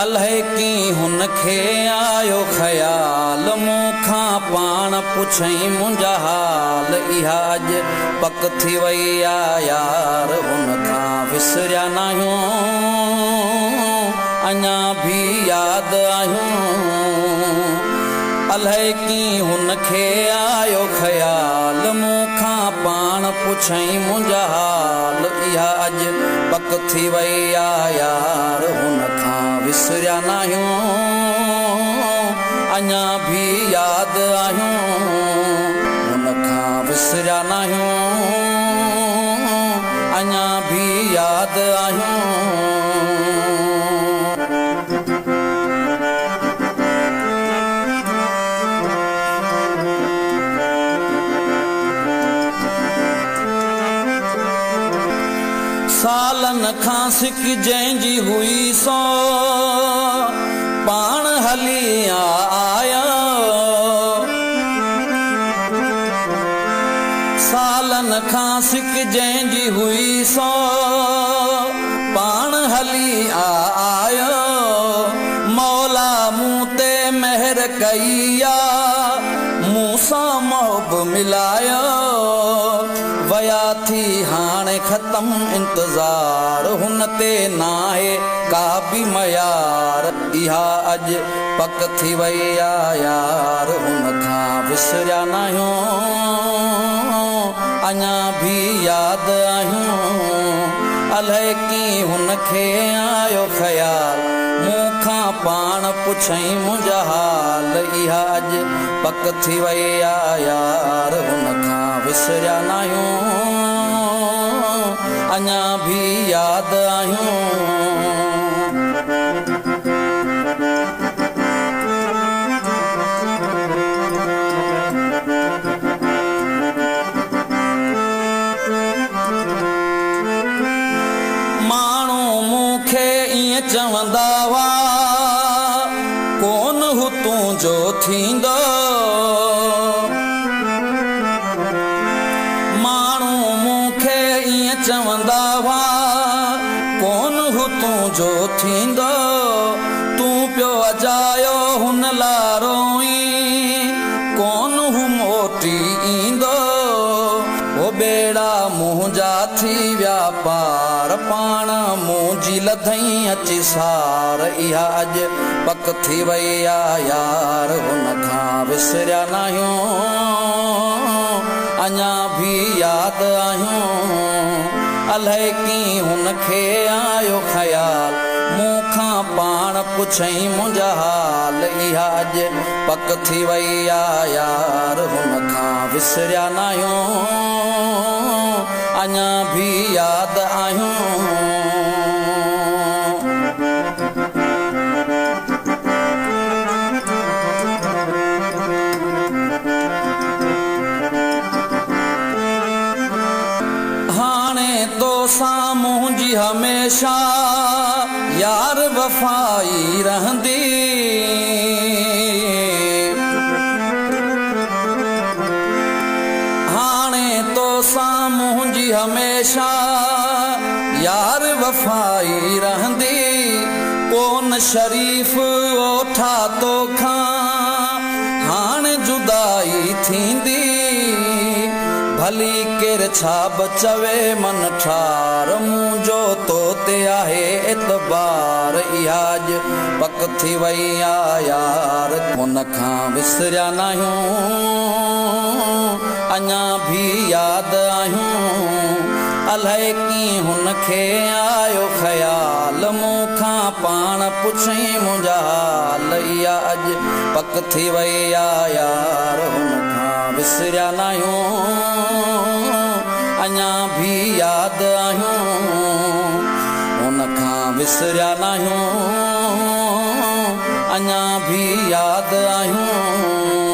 अलाए की हुनखे आयो ख़याल मूंखां पाण पुछई मुंहिंजा हाल इहा अॼु पक थी वई आहे यार हुनखां विसरिया नाहियूं अञा भी यादि आहियूं। अलाए की हुनखे आयो ख़याल मूंखां पाण पुछई मुंहिंजा हाल इहा अॼु पक थी वई आहे यार हुनखां विसरिया नाहियूं अञा भी यादि आहियूं हुनखां विसरिया नाहियूं अञा भी यादि आहियूं। सालन खां सिक जंहिंजी हुई सो पाण हली आया सालन खां सिक जंहिंजी हुई सो पाण हली आया मौला मूं ते महर कई मूं सां मोहब मिलायो वया थी हाणे ख़त्म इंतज़ार हुन ते नाहे का बि मयार इहा अॼु पक थी वई आहे यार हुनखां विसरिया नाहियूं अञा भी यादि आहियूं। अलाए की हुनखे आयो ख़याल मूंखां पाण पुछई मुंहिंजा हाल इहा अॼु पक थी वई आहे यार हुनखां विसरिया नाहियूं अञा भी यादि आहियूं। माण्हू मूंखे ईअं चवंदा हुआ कोन हू तुंहिंजो थींदो माण्हू मूंखे ईअं चवंदा हुआ कोन हू तुंहिंजो थींदो तूं पियो अजायो हुन लारोई कोन हू मोटी ईंदो ओ बेड़ा मुंहिंजा थी विया पार पाण मुंहिंजी लधई अची सार इहा अॼु पक थी वई आहे यार हुनखां विसरिया नाहियूं अञा भी यादि आहियूं। अलाए की हुनखे आयो ख़याल मूंखां पाण पुछई मुंहिंजा हाल इहा अॼु पक थी वई आहे यार हुनखां विसरिया नाहियूं अञा भी यादि आहियूं। तोसां मुंहिंजी हमेशा यार वफ़ाई रहंदी हाणे तोसां मुंहिंजी हमेशा यार वफ़ाई रहंदी कोन शरीफ़ ओठा तोखां हाणे जुदाई थींदी भली केर छा बचवे मन ठार मुंहिंजो तो ते आहे एतबार इहा अॼु पक थी वई आहे यार हुनखां विसरिया नाहियूं अञा भी यादि आहियूं। अलाए की हुनखे आयो ख़याल मूंखां पाण पुछई मुंहिंजा हाल इहा अॼु पक थी वई आहे यार हुनखां विसरिया नाहियूं अञा भी यादि आहियूं हुनखां विसरिया नाहियूं अञा भी यादि आहियूं।